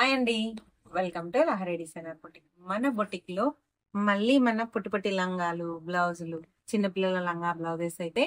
Hi అండి. Welcome to Lahari designer boutique. మన boutique లో మళ్ళీ మన పుట్టి పుట్టి లంగాలు, బ్లౌజులు, చిన్నపిల్లల లంగా బ్లౌజెస్ అయితే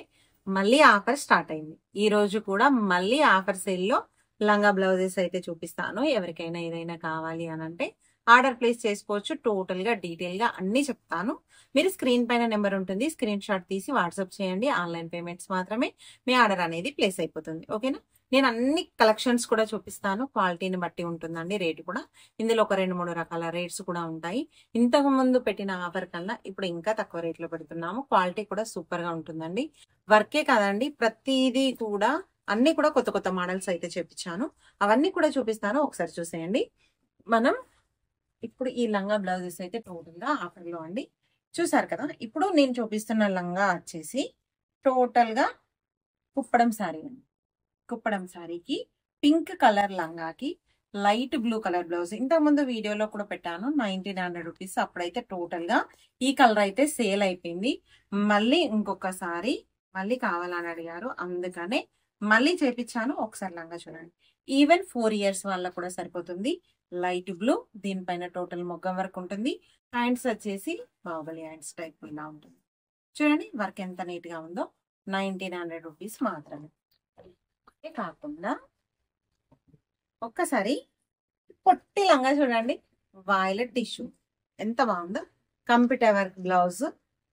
మళ్ళీ ఆఫర్ స్టార్ట్ అయింది. ఈ రోజు కూడా మళ్ళీ ఆఫర్ సేల్ లో లంగా బ్లౌజెస్ అయితే చూపిస్తాను. ఎవరికైనా ఏదైనా కావాలి అని అంటే ఆర్డర్ ప్లేస్ చేసుకోవచ్చు. టోటల్ గా డీటెయిల్ గా అన్ని చెప్తాను. మీరు స్క్రీన్ పైన నెంబర్ ఉంటుంది, స్క్రీన్ షాట్ తీసి వాట్సాప్ చేయండి. ఆన్లైన్ పేమెంట్స్ మాత్రమే మీ ఆర్డర్ అనేది ప్లేస్ అయిపోతుంది. ఓకేనా? నేను అన్ని కలెక్షన్స్ కూడా చూపిస్తాను. క్వాలిటీని బట్టి ఉంటుందండి రేటు కూడా. ఇందులో ఒక 2-3 రకాల రేట్స్ కూడా ఉంటాయి. ఇంతకు ముందు పెట్టిన ఆఫర్ కన్నా ఇప్పుడు ఇంకా తక్కువ రేట్లో పెడుతున్నాము. క్వాలిటీ కూడా సూపర్ గా ఉంటుందండి. వర్కే కాదండి, ప్రతిదీ కూడా అన్ని కూడా కొత్త కొత్త మోడల్స్ అయితే చేపించాను. అవన్నీ కూడా చూపిస్తాను, ఒకసారి చూసేయండి. మనం ఇప్పుడు ఈ లంగా బ్లౌజెస్ అయితే టోటల్ గా ఆఫర్ లో అండి. చూసారు కదా, ఇప్పుడు నేను చూపిస్తున్న లంగా వచ్చేసి టోటల్ గా కుప్పడం శారీ అండి. కుప్పడం శారీకి పింక్ కలర్ లంగాకి లైట్ బ్లూ కలర్ బ్లౌజ్. ఇంతకుముందు వీడియోలో కూడా పెట్టాను, 1900 రూపీస్. అప్పుడైతే టోటల్ గా ఈ కలర్ అయితే సేల్ అయిపోయింది. మళ్ళీ ఇంకొకసారి మళ్ళీ కావాలని అడిగారు, అందుకనే మళ్ళీ చేపించాను. ఒకసారి లంగా చూడండి. ఈవెన్ 4 ఇయర్స్ వాళ్ళకు కూడా సరిపోతుంది. లైట్ బ్లూ, దీనిపైన టోటల్ మొగ్గం వర్క్ ఉంటుంది. హ్యాండ్స్ వచ్చేసి బాహుబలి హ్యాండ్స్ టైప్ ఇలా ఉంటుంది. చూడండి వర్క్ ఎంత నీట్ గా ఉందో. 1900 రూపీస్ మాత్రమే. కాకుండా ఒక్కసారి పొట్టి లంగా చూడండి, వైలెట్ టిష్యూ ఎంత బాగుందో. Computer work blouse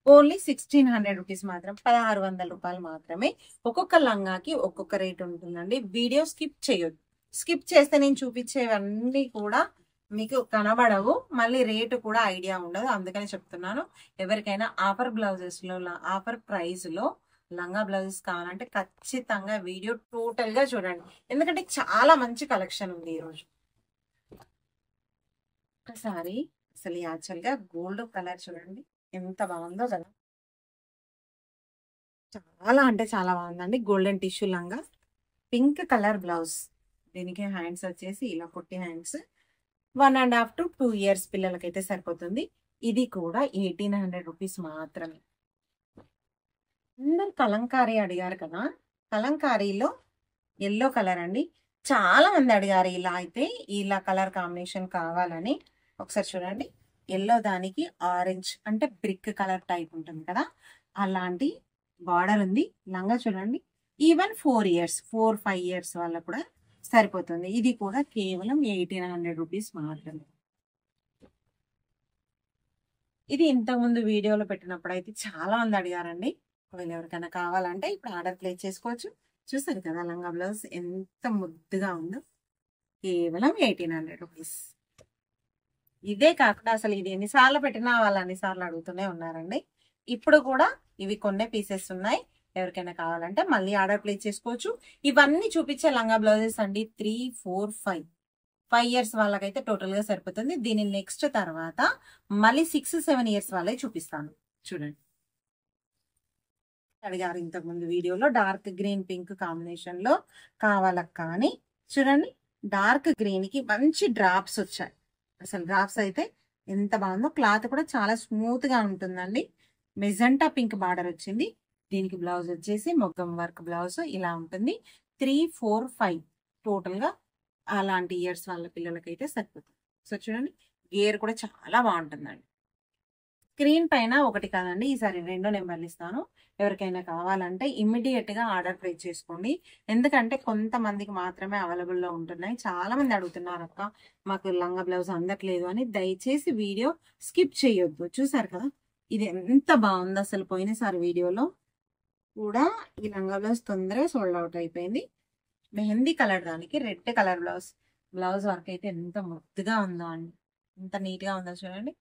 only 1600 rupees మాత్రం, 1600 రూపాయలు మాత్రమే. ఒక్కొక్క లంగాకి ఒక్కొక్క రేట్ ఉంటుందండి. వీడియో స్కిప్ చేయొద్దు. స్కిప్ చేస్తే నేను చూపించేవన్నీ కూడా మీకు కనబడవు, మళ్ళీ రేటు కూడా ఐడియా ఉండదు. అందుకని చెప్తున్నాను, ఎవరికైనా ఆఫర్ బ్లౌజెస్ లో ఆఫర్ ప్రైస్ లో లంగా బ్లౌజెస్ కావాలంటే ఖచ్చితంగా వీడియో టోటల్ గా చూడండి, ఎందుకంటే చాలా మంచి కలెక్షన్ ఉంది ఈరోజు. ఒకసారి అసలు యాక్చువల్ గా గోల్డ్ కలర్ చూడండి ఎంత బాగుందో కదా. చాలా అంటే చాలా బాగుందండి. గోల్డెన్ టిష్యూ లంగా, పింక్ కలర్ బ్లౌజ్. దీనికి హ్యాండ్స్ వచ్చేసి ఇలా పొట్టి హ్యాండ్స్. 1.5 to 2 ఇయర్స్ పిల్లలకైతే సరిపోతుంది. ఇది కూడా 1800 రూపీస్ మాత్రమే. అందరు కలంకారీ అడిగారు కదా, కలంకారీలో ఎల్లో కలర్ అండి. చాలా మంది అడిగారు ఇలా అయితే, ఇలా కలర్ కాంబినేషన్ కావాలని. ఒకసారి చూడండి, ఎల్లో దానికి ఆరెంజ్ అంటే బ్రిక్ కలర్ టైప్ ఉంటుంది కదా, అలాంటి బార్డర్ ఉంది. లంగా చూడండి, ఈవెన్ 4 ఇయర్స్ 4-5 ఇయర్స్ వాళ్ళకు కూడా సరిపోతుంది. ఇది కూడా కేవలం 1800 రూపీస్ మాత్రమే. ఇది ఇంతకుముందు వీడియోలో పెట్టినప్పుడు అయితే చాలా మంది అడిగారండి. ఒకవేళ ఎవరికైనా కావాలంటే ఇప్పుడు ఆర్డర్ ప్లేస్ చేసుకోవచ్చు. చూసారు కదా లంగా బ్లౌజ్ ఎంత ముద్దుగా ఉందో. కేవలం 1800 రూపీస్. ఇదే కాకుండా అసలు ఇది ఎన్నిసార్లు పెట్టినా వాళ్ళు అన్నిసార్లు అడుగుతూనే ఉన్నారండి. ఇప్పుడు కూడా ఇవి కొన్నే పీసెస్ ఉన్నాయి. ఎవరికైనా కావాలంటే మళ్ళీ ఆర్డర్ ప్లేస్ చేసుకోవచ్చు. ఇవన్నీ చూపించే లంగా బ్లౌజెస్ అండి 3, 4, 5 ఇయర్స్ వాళ్ళకైతే టోటల్ గా సరిపోతుంది. దీని నెక్స్ట్ తర్వాత మళ్ళీ 6-7 ఇయర్స్ వాళ్ళే చూపిస్తాను. చూడండి, అడిగారు ఇంతకుముందు వీడియోలో డార్క్ గ్రీన్ పింక్ కాంబినేషన్ లో కావాలక్క అని. చూడండి, డార్క్ గ్రీన్ కి మంచి డ్రాప్స్ వచ్చాయి. అసలు డ్రాప్స్ అయితే ఎంత బాగుందో. క్లాత్ కూడా చాలా స్మూత్ గా ఉంటుందండి. మెజెంటా పింక్ బార్డర్ వచ్చింది. దీనికి బ్లౌజ్ వచ్చేసి మొగ్గం వర్క్ బ్లౌజ్ ఇలా ఉంటుంది. 3, 4, 5 టోటల్ గా అలాంటి ఇయర్స్ వాళ్ళ పిల్లలకైతే సరిపోతుంది. సో చూడండి, గేర్ కూడా చాలా బాగుంటుందండి. స్క్రీన్ పైన ఒకటి కాదండి, ఈసారి 2 నెంబర్లు ఇస్తాను. ఎవరికైనా కావాలంటే ఇమ్మీడియట్ గా ఆర్డర్ ప్లేస్ చేసుకోండి. ఎందుకంటే కొంతమందికి మాత్రమే అవైలబుల్ లో ఉంటున్నాయి. చాలా మంది అడుగుతున్నారు అక్క మాకు లంగా బ్లౌజ్ అందట్లేదు అని. దయచేసి వీడియో స్కిప్ చేయొద్దు. చూసారు కదా ఇది ఎంత బాగుంది. అసలు పోయినసారి వీడియోలో కూడా ఈ లంగా బ్లౌజ్ తొందరగా సోల్డ్ అవుట్ అయిపోయింది. మెహందీ కలర్ దానికి red colour blouse. Blouse work అయితే ఎంత ముద్దుగా ఉందో అండి, ఎంత నీట్ గా ఉందో చూడండి.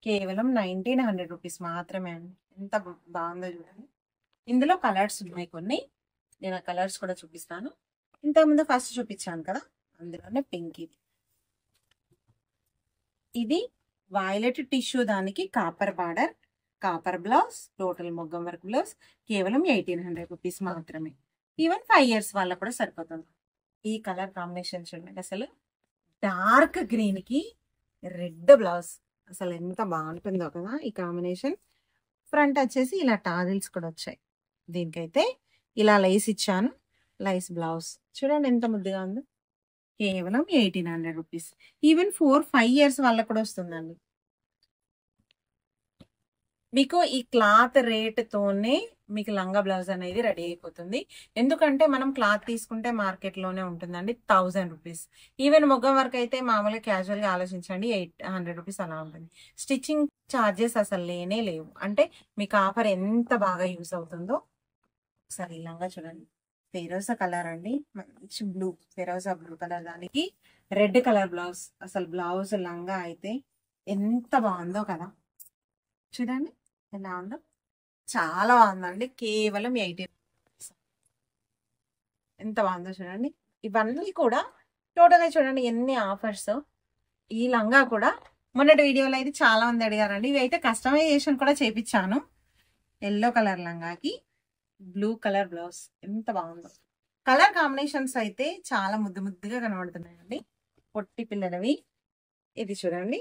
కేవలం 1900 రూపీస్ మాత్రమే అండి. ఎంత బాగుందో చూడండి. ఇందులో కలర్స్ ఉన్నాయి కొన్ని, నేను ఆ కలర్స్ కూడా చూపిస్తాను. ఇంతకుముందు ఫస్ట్ చూపించాను కదా, అందులోనే పింక్. ఇది వైలెట్ టిష్యూ దానికి copper border, copper blouse, total maggam work blouse. కేవలం 1800 రూపీస్ మాత్రమే. ఈవెన్ 5 ఇయర్స్ వాళ్ళకు కూడా సరిపోతుంది. ఈ కలర్ కాంబినేషన్ చూడండి, అసలు డార్క్ గ్రీన్ కి రెడ్ బ్లౌజ్. అసలు ఎంత బాగుంటుందో కదా ఈ కాంబినేషన్. ఫ్రంట్ వచ్చేసి ఇలా టాజిల్స్ కూడా వచ్చాయి. దీనికైతే ఇలా లైస్ ఇచ్చాను. లైస్ బ్లౌజ్ చూడండి ఎంత ముద్దుగా ఉందో. కేవలం 1800 రూపీస్. ఈవెన్ 4-5 ఇయర్స్ వాళ్ళకు కూడా వస్తుందండి. మీకు ఈ క్లాత్ రేట్తోనే మీకు లంగా బ్లౌజ్ అనేది రెడీ అయిపోతుంది. ఎందుకంటే మనం క్లాత్ తీసుకుంటే మార్కెట్లోనే ఉంటుందండి 1000 రూపీస్. ఈవెన్ మొగ్గం వర్క్ అయితే మామూలుగా క్యాజువల్గా ఆలోచించండి 800 రూపీస్ అలా ఉంటుంది. స్టిచ్చింగ్ ఛార్జెస్ అసలు లేనే లేవు. అంటే మీకు ఆఫర్ ఎంత బాగా యూజ్ అవుతుందో ఒకసారి ఈ లంగా చూడండి. ఫెరోజా కలర్ అండి, మంచి బ్లూ, ఫెరోజా బ్లూ కలర్, దానికి రెడ్ కలర్ బ్లౌజ్. అసలు బ్లౌజ్ లంగా అయితే ఎంత బాగుందో కదా, చూడండి ఎలా ఉందో, చాలా బాగుందండి. కేవలం 18 ఎంత బాగుందో చూడండి. ఇవన్నీ కూడా టోటల్గా చూడండి ఎన్ని ఆఫర్స్. ఈ లంగా కూడా మొన్నటి వీడియోలో అయితే చాలా మంది అడిగారండి. ఇవి అయితే కస్టమైజేషన్ కూడా చేపించాను. ఎల్లో కలర్ లంగాకి బ్లూ కలర్ బ్లౌజ్ ఎంత బాగుందో. కలర్ కాంబినేషన్స్ అయితే చాలా ముద్దు ముద్దుగా కనబడుతున్నాయండి. పొట్టి పిల్లలవి. ఇది చూడండి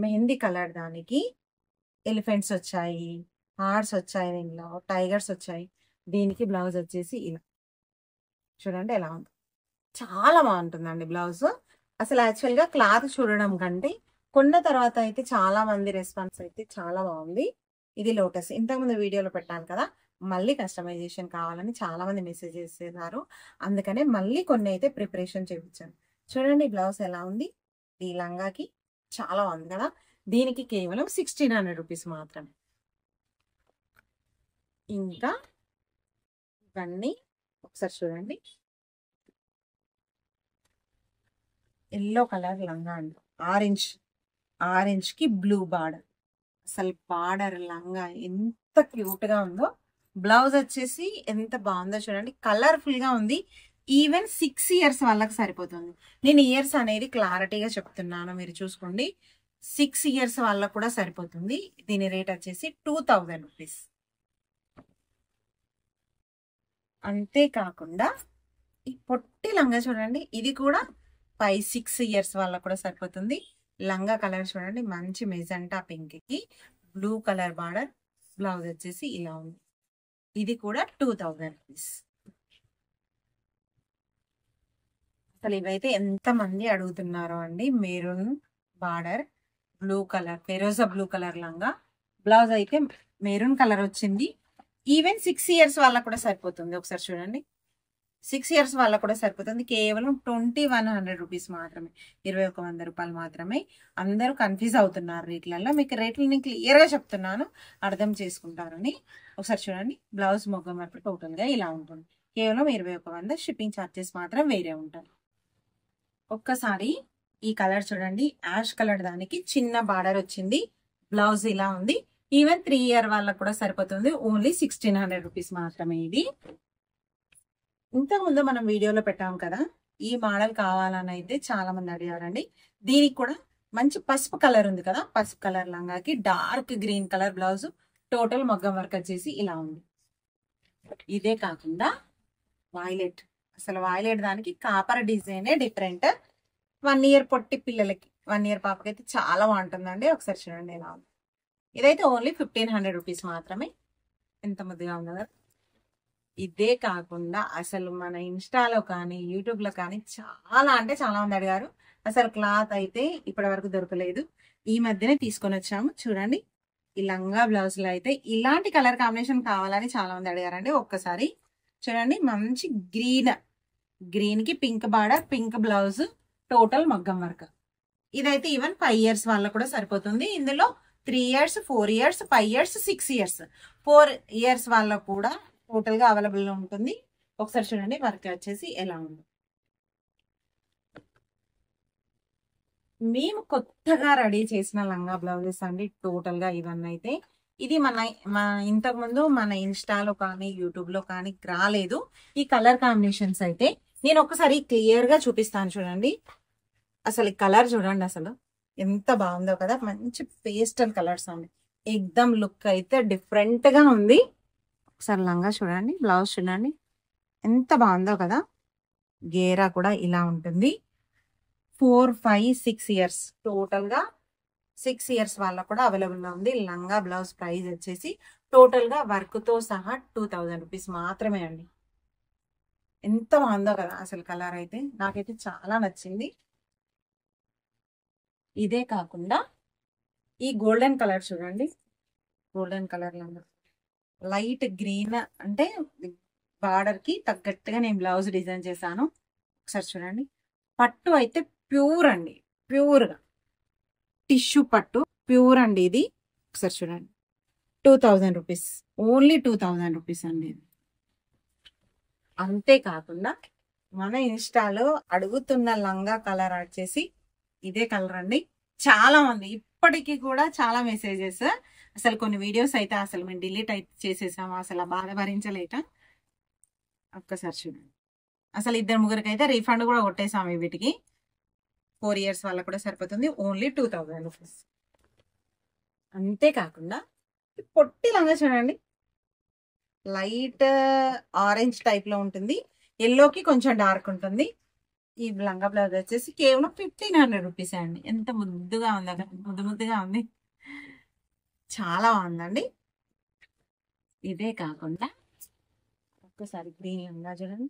మెహందీ కలర్, దానికి ఎలిఫెంట్స్ వచ్చాయి, హార్ట్స్ వచ్చాయి, దీనిలో టైగర్స్ వచ్చాయి. దీనికి బ్లౌజ్ వచ్చేసి ఇలా చూడండి ఎలా ఉంది. చాలా బాగుంటుందండి బ్లౌజ్. అసలు యాక్చువల్గా క్లాత్ చూడడం కంటే కొన్న తర్వాత అయితే చాలా మంది రెస్పాన్స్ అయితే చాలా బాగుంది. ఇది లోటస్, ఇంతకుముందు వీడియోలో పెట్టాను కదా, మళ్ళీ కస్టమైజేషన్ కావాలని చాలా మంది మెసేజ్ చేసేసారు. అందుకనే మళ్ళీ కొన్ని అయితే ప్రిపరేషన్ చేయించాను. చూడండి బ్లౌజ్ ఎలా ఉంది. ఈ లంగాకి చాలా బాగుంది కదా. దీనికి కేవలం 1600 రూపీస్ మాత్రమే. ఇంకా ఇవన్నీ ఒకసారి చూడండి. ఎల్లో కలర్ లంగా అండి, ఆరెంజ్ కి బ్లూ బార్డర్. అసలు బార్డర్ లంగా ఎంత క్యూట్ గా ఉందో. బ్లౌజ్ వచ్చేసి ఎంత బాగుందో చూడండి, కలర్ఫుల్ గా ఉంది. ఈవెన్ 6 ఇయర్స్ వాళ్ళకి సరిపోతుంది. నేను ఇయర్స్ అనేది క్లారిటీగా చెప్తున్నాను, మీరు చూసుకోండి. 6 ఇయర్స్ వాళ్ళకు కూడా సరిపోతుంది. దీని రేట్ వచ్చేసి 2000 రూపీస్. అంతేకాకుండా ఈ పొట్టి లంగా చూడండి, ఇది కూడా 5-6 ఇయర్స్ వాళ్ళకు కూడా సరిపోతుంది. లంగా కలర్ చూడండి, మంచి మెజెంటా పింక్ కి బ్లూ కలర్ బార్డర్. బ్లౌజ్ వచ్చేసి ఇలా ఉంది. ఇది కూడా 2000 రూపీస్. అసలు ఇవైతే ఎంత మంది అడుగుతున్నారో అండి. మెరూన్ బార్డర్, బ్లూ కలర్, ఫెరోజా బ్లూ కలర్ లంగా. బ్లౌజ్ అయితే మెరూన్ కలర్ వచ్చింది. ఈవెన్ 6 ఇయర్స్ వాళ్ళకు కూడా సరిపోతుంది. ఒకసారి చూడండి, 6 ఇయర్స్ వాళ్ళకు కూడా సరిపోతుంది. కేవలం 2100 రూపీస్ మాత్రమే, 2100 రూపాయలు మాత్రమే. అందరూ కన్ఫ్యూజ్ అవుతున్నారు రేట్లలో. మీకు రేట్లు నేను క్లియర్గా చెప్తున్నాను, అర్థం చేసుకుంటారని. ఒకసారి చూడండి, బ్లౌజ్ మొగ్గం వర్క్ టోటల్గా ఇలా ఉంటుంది. కేవలం 2100. షిప్పింగ్ ఛార్జెస్ మాత్రం వేరే ఉంటాయి. ఒక్కసారి ఈ కలర్ చూడండి, యాష్ కలర్, దానికి చిన్న బార్డర్ వచ్చింది. బ్లౌజ్ ఇలా ఉంది. ఈవెన్ 3 ఇయర్ వాళ్ళకు కూడా సరిపోతుంది. ఓన్లీ 1600 రూపీస్ మాత్రమే. ఇది ఇంతకుముందు మనం వీడియోలో పెట్టాం కదా, ఈ మోడల్ కావాలని అయితే చాలా మంది అడిగారండి. దీనికి కూడా మంచి పసుపు కలర్ ఉంది కదా, పసుపు కలర్ లంగాకి dark green colour blouse. Total maggam work వచ్చేసి ఇలా ఉంది. ఇదే కాకుండా వైలెట్, అసలు వైలెట్ దానికి కాపర్ డిజైనే డిఫరెంట్. 1 ఇయర్ పొట్టి పిల్లలకి, 1 ఇయర్ పాపకి అయితే చాలా బాగుంటుందండి. ఒకసారి చూడండి ఎలా ఉంది. ఇదైతే ఓన్లీ 1500 రూపీస్ మాత్రమే. ఎంత ముద్దుగా ఉంది కదా. ఇదే కాకుండా అసలు మన ఇన్స్టాలో కానీ యూట్యూబ్లో కానీ చాలా అంటే చాలా మంది అడిగారు. అసలు క్లాత్ అయితే ఇప్పటి వరకు దొరకలేదు. ఈ మధ్యనే తీసుకొని వచ్చాము. చూడండి ఈ లంగా బ్లౌజ్లో అయితే ఇలాంటి కలర్ కాంబినేషన్ కావాలని చాలా మంది అడిగారండి. ఒక్కసారి చూడండి, మంచి గ్రీన్ కి pink border, pink blouse, total మగ్గం వర్క్. ఇదైతే ఈవెన్ 5 ఇయర్స్ వాళ్ళకు కూడా సరిపోతుంది. ఇందులో 3 years, 4 years, 5 years, 6 years, 4 years వాళ్ళకు కూడా టోటల్ గా అవైలబుల్ ఉంటుంది. ఒకసారి చూడండి వర్క్ వచ్చేసి ఎలా ఉంది. మేము కొత్తగా రెడీ చేసిన లంగా బ్లౌజెస్ అండి టోటల్ గా ఇవన్నీ. అయితే ఇది మన ఇంతకు ముందు మన ఇన్స్టాలో కానీ యూట్యూబ్ లో కానీ రాలేదు. ఈ కలర్ కాంబినేషన్స్ అయితే నేను ఒకసారి క్లియర్ గా చూపిస్తాను చూడండి. అసలు ఈ కలర్ చూడండి, అసలు ఎంత బాగుందో కదా. మంచి పేస్టల్ కలర్స్ అండి. ఎగ్దమ్ లుక్ అయితే డిఫరెంట్ గా ఉంది. ఒకసారి లంగా చూడండి, బ్లౌజ్ చూడండి ఎంత బాగుందో కదా. గేరా కూడా ఇలా ఉంటుంది. 4, 5, 6 ఇయర్స్, టోటల్ గా 6 ఇయర్స్ వాళ్ళకు కూడా అవైలబుల్ గా ఉంది. లంగా బ్లౌజ్ ప్రైస్ వచ్చేసి టోటల్ గా వర్క్ తో సహా 2000 రూపీస్ మాత్రమే అండి. ఎంత బాగుందో కదా అసలు కలర్ అయితే, నాకైతే చాలా నచ్చింది. ఇదే కాకుండా ఈ గోల్డెన్ కలర్ చూడండి, గోల్డెన్ కలర్ లంగా లైట్ గ్రీన్, అంటే బార్డర్ కి తగ్గట్టుగా నేను బ్లౌజ్ డిజైన్ చేశాను. ఒకసారి చూడండి, పట్టు అయితే ప్యూర్ అండి, ప్యూర్గా టిష్యూ పట్టు ప్యూర్ అండి ఇది. ఒకసారి చూడండి, 2000 రూపీస్, ఓన్లీ 2000 రూపీస్ అండి. అంతేకాకుండా మన ఇన్స్టాలో అడుగుతున్న లంగా కలర్ వచ్చేసి ఇదే కలర్ అండి. చాలా మంది ఇప్పటికీ కూడా చాలా మెసేజెస్, అసలు కొన్ని వీడియోస్ అయితే అసలు మేము డిలీట్ అయితే చేసేసాము, అసలు ఆ బాధ భరించలేక. ఒక్కసారి చూడండి, అసలు 2-3 అయితే రీఫండ్ కూడా కొట్టేసాము వీటికి. 4 ఇయర్స్ వాళ్ళకు కూడా సరిపోతుంది, ఓన్లీ 2000 రూపీస్. అంతేకాకుండా పొట్టి లంగా చూడండి, లైట్ ఆరెంజ్ టైప్ లో ఉంటుంది, ఎల్లోకి కొంచెం డార్క్ ఉంటుంది. ఈ లంగా బ్లౌజ్ వచ్చేసి కేవలం 1500 రూపీస్ అండి. ఎంత ముద్దుగా ఉంది అక్కడ, ముద్దుగా ఉంది, చాలా బాగుందండి. ఇదే కాకుండా ఒక్కసారి గ్రీన్ లంగా చూడండి,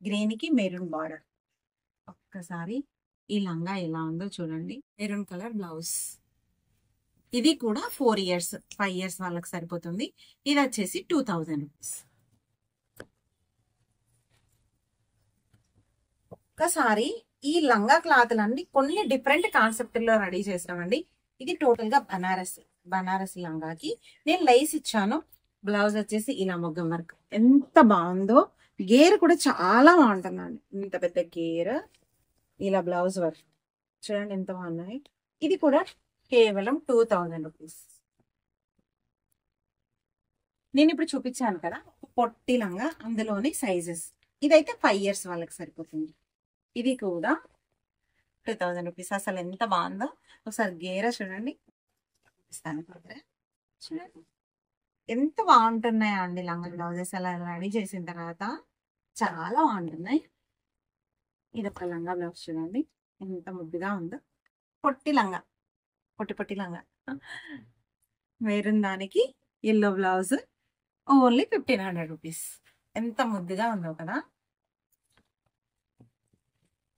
గ్రీన్ కి మెరూన్ బార్డర్. ఒక్కసారి ఈ లంగా ఎలా ఉందో చూడండి, మెరూన్ కలర్ బ్లౌజ్. ఇది కూడా 4 ఇయర్స్ 5 ఇయర్స్ వాళ్ళకి సరిపోతుంది. ఇది వచ్చేసి 2000 రూపీస్. ఒక్కసారి ఈ లంగా క్లాత్లన్నీ కొన్ని డిఫరెంట్ కాన్సెప్ట్ లో రెడీ చేసామండి. ఇది టోటల్ గా బనారస్ లంగాకి నేను లైస్ ఇచ్చాను. బ్లౌజ్ వచ్చేసి ఇలా మొగ్గం వర్క్, ఎంత బాగుందో. గేర్ కూడా చాలా బాగుంటుందండి, ఇంత పెద్ద గేర్, ఇలా బ్లౌజ్ వర్క్ చూడండి ఎంత బాగున్నాయి. ఇది కూడా కేవలం 2000 రూపీస్. నేను ఇప్పుడు చూపించాను కదా పొట్టి లంగా, అందులోని సైజెస్. ఇదైతే 5 ఇయర్స్ వాళ్ళకి సరిపోతుంది. ఇది కూడా 2000 రూపీస్. అసలు ఎంత బాగుందో ఒకసారి గేర చూడండి, చూపిస్తాను. చూడండి ఎంత బాగుంటున్నాయా అండి లంగా బ్లౌజెస్. అలా రెడీ చేసిన తర్వాత చాలా బాగుంటున్నాయి. ఇది ఒక లంగా బ్లౌజ్ చూడండి ఎంత ముద్దుగా ఉందో. పొట్టి లంగా, పొట్టి లంగా, మెరూన్ దానికి ఎల్లో బ్లౌజ్, ఓన్లీ 1500 రూపీస్. ఎంత ముద్దుగా ఉందో కదా.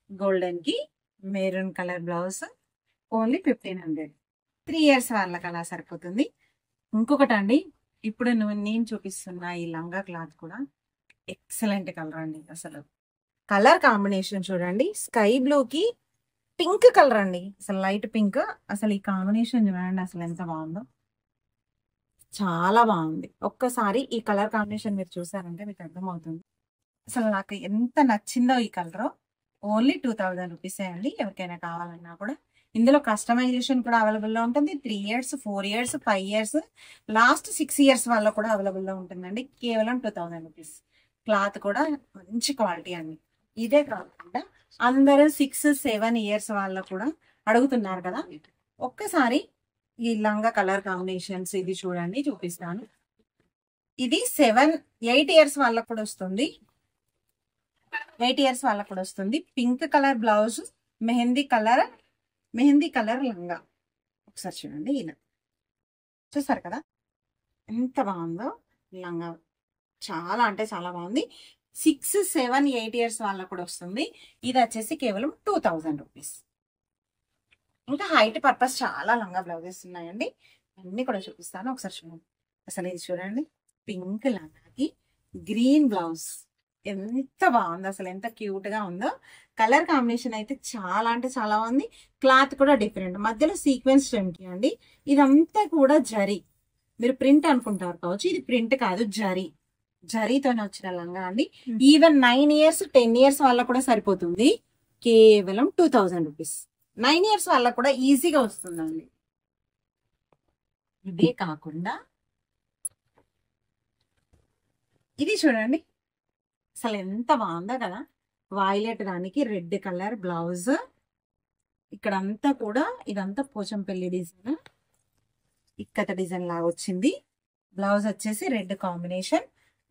గోల్డెన్ కి maroon colour blouse, only 1500. 3 years వాళ్ళకి అలా సరిపోతుంది. ఇంకొకటి అండి, ఇప్పుడు నేను చూపిస్తున్న ఈ లంగా క్లాత్ కూడా ఎక్సలెంట్ కలర్ అండి. అసలు కలర్ కాంబినేషన్ చూడండి, స్కై బ్లూ కి పింక్ కలర్ అండి, అసలు లైట్ పింక్. అసలు ఈ కాంబినేషన్ చూడండి అసలు ఎంత బాగుందో, చాలా బాగుంది. ఒక్కసారి ఈ కలర్ కాంబినేషన్ మీరు చూసారంటే మీకు అర్థమవుతుంది అసలు నాకు ఎంత నచ్చిందో ఈ కలర్. ఓన్లీ 2000 రూపీసే అండి. ఎవరికైనా కావాలన్నా కూడా ఇందులో కస్టమైజేషన్ కూడా అవైలబుల్ లో ఉంటుంది. 3 years 4 years 5 years last 6 years వాళ్ళ కూడా అవైలబుల్ లో ఉంటుందండి. కేవలం 2000 రూపీస్. క్లాత్ కూడా మంచి క్వాలిటీ అండి. ఇదే కాకుండా అందరూ 6-7 ఇయర్స్ వాళ్ళ కూడా అడుగుతున్నారు కదా, ఒక్కసారి ఈ లంగా కలర్ కాంబినేషన్స్ ఇది చూడండి, చూపిస్తాను. ఇది 7-8 ఇయర్స్ వాళ్ళకు కూడా వస్తుంది. 8 ఇయర్స్ వాళ్ళకు కూడా వస్తుంది. Pink colour blouse, mehndi colour లంగా. ఒకసారి చూడండి, ఇలా చూసారు కదా ఎంత బాగుందో లంగా. చాలా అంటే చాలా బాగుంది. 6-7-8 ఇయర్స్ వాళ్ళకు కూడా వస్తుంది. ఇది వచ్చేసి కేవలం 2000 రూపీస్. ఇంకా హైట్ పర్పస్ చాలా లంగా బ్లౌజెస్ ఉన్నాయండి, అన్ని కూడా చూపిస్తాను. ఒకసారి చూడండి, అసలు ఇది చూడండి, పింక్ లంగాకి గ్రీన్ బ్లౌజ్ ఎంత బాగుంది, అసలు ఎంత క్యూట్ గా ఉందో. కలర్ కాంబినేషన్ అయితే చాలా అంటే చాలా బాగుంది. క్లాత్ కూడా డిఫరెంట్, మధ్యలో సీక్వెన్స్ చెంకి అండి. ఇదంతా కూడా జరీ, మీరు ప్రింట్ అనుకుంటారు కావచ్చు, ఇది ప్రింట్ కాదు, జరీతోనే వచ్చిన లంగా అండి. ఈవెన్ 9 ఇయర్స్ 10 ఇయర్స్ వాళ్ళకు కూడా సరిపోతుంది. కేవలం 2000 రూపీస్. 9 ఇయర్స్ వాళ్ళకు కూడా ఈజీగా వస్తుందండి. ఇదే కాకుండా ఇది చూడండి, అసలు ఎంత బాగుందో కదా. వైలెట్ దానికి రెడ్ కలర్ బ్లౌజ్, ఇక్కడ అంతా కూడా ఇదంతా పోచంపల్లి డిజైన్, ఇక్కత డిజైన్ లాగా వచ్చింది. బ్లౌజ్ వచ్చేసి రెడ్ కాంబినేషన్,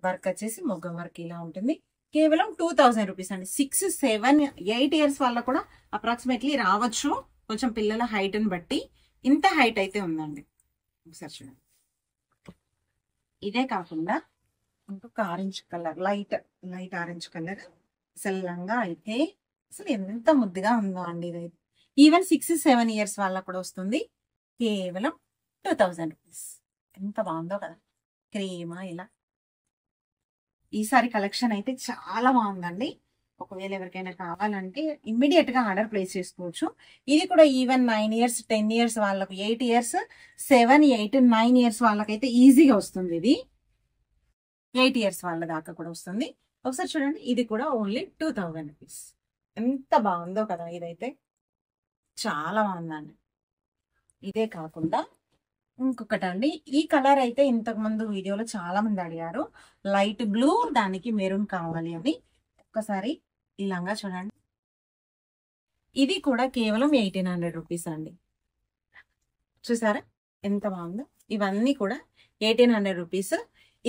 వర్క్ వచ్చేసి మొగ్గం వర్క్ ఇలా ఉంటుంది. కేవలం 2000 రూపీస్ అండి. 6-7-8 ఇయర్స్ వాళ్ళ కూడా అప్రాక్సిమేట్లీ రావచ్చు, కొంచెం పిల్లల హైట్ ని బట్టి. ఇంత హైట్ అయితే ఉందండి. ఒకసారి చూడండి. ఇదే కాకుండా ఇంకొక orange colour, light light orange colour. అసలు లంగా అయితే అసలు ఎంత ముద్దుగా ఉందో అండి ఇది. ఈవెన్ 6-7 ఇయర్స్ వాళ్ళకు కూడా వస్తుంది. కేవలం 2000 రూపీస్. ఎంత బాగుందో కదా, క్రీమా ఇలా. ఈసారి కలెక్షన్ అయితే చాలా బాగుందండి. ఒకవేళ ఎవరికైనా కావాలంటే ఇమ్మీడియట్ గా ఆర్డర్ ప్లేస్ చేసుకోవచ్చు. ఇది కూడా ఈవెన్ 9 ఇయర్స్ 10 ఇయర్స్ వాళ్ళకు, 8 ఇయర్స్ 7, 8, 9 ఇయర్స్ వాళ్ళకైతే ఈజీగా వస్తుంది. ఇది 8 ఇయర్స్ వాళ్ళ దాకా కూడా వస్తుంది. ఒకసారి చూడండి, ఇది కూడా ఓన్లీ 2000 రూపీస్. ఎంత బాగుందో కదా, ఇదైతే చాలా బాగుందండి. ఇదే కాకుండా ఇంకొకటి అండి, ఈ కలర్ అయితే ఇంతకు ముందు వీడియోలో చాలా మంది అడిగారు. లైట్ బ్లూ దానికి మెరూన్ కావాలి అని. ఒక్కసారి ఈ లంగా చూడండి, ఇది కూడా కేవలం 1800 రూపీస్ అండి. చూసారా ఎంత బాగుందో. ఇవన్నీ కూడా 1800 రూపీస్.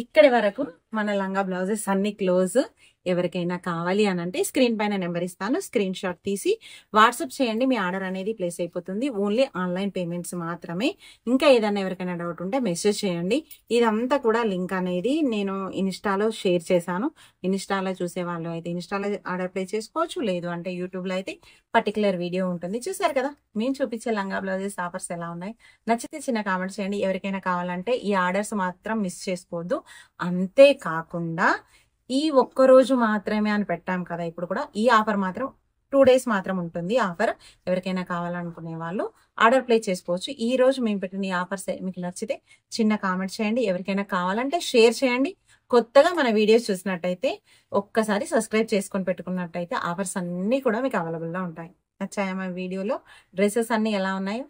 ఇక్కడి వరకు మన లంగా బ్లౌజెస్ అన్ని క్లోజ్. ఎవరికైనా కావాలి అని అంటే స్క్రీన్ పైన నెంబర్ ఇస్తాను, స్క్రీన్ షాట్ తీసి వాట్సాప్ చేయండి. మీ ఆర్డర్ అనేది ప్లేస్ అయిపోతుంది. ఓన్లీ ఆన్లైన్ పేమెంట్స్ మాత్రమే. ఇంకా ఏదైనా ఎవరికైనా డౌట్ ఉంటే మెసేజ్ చేయండి. ఇదంతా కూడా లింక్ అనేది నేను ఇన్స్టాలో షేర్ చేశాను. ఇన్స్టాలో చూసే వాళ్ళు అయితే ఇన్స్టాలో ఆర్డర్ ప్లేస్ చేసుకోవచ్చు, లేదు అంటే యూట్యూబ్ లో అయితే పర్టికులర్ వీడియో ఉంటుంది. చూసారు కదా మేము చూపించే లంగా బ్లౌజెస్ ఆఫర్స్ ఎలా ఉన్నాయి. నచ్చితే చిన్న కామెంట్స్ చేయండి. ఎవరికైనా కావాలంటే ఈ ఆర్డర్స్ మాత్రం మిస్ చేసుకోవద్దు. అంతేకాకుండా ఈ ఒక్క రోజు మాత్రమే అని పెట్టాం కదా, ఇప్పుడు కూడా ఈ ఆఫర్ మాత్రం 2 days మాత్రం ఉంటుంది. ఆఫర్ ఎవరికైనా కావాలనుకునే వాళ్ళు ఆర్డర్ ప్లేస్ చేసుకోవచ్చు. ఈ రోజు మేము పెట్టిన ఈ ఆఫర్స్ మీకు నచ్చితే చిన్న కామెంట్ చేయండి. ఎవరికైనా కావాలంటే షేర్ చేయండి. కొత్తగా మన వీడియోస్ చూసినట్టయితే ఒక్కసారి సబ్స్క్రైబ్ చేసుకొని పెట్టుకున్నట్టయితే ఆఫర్స్ అన్ని కూడా మీకు అవైలబుల్ గా ఉంటాయి. నచ్చాయా మా వీడియోలో డ్రెస్సెస్ అన్ని ఎలా ఉన్నాయో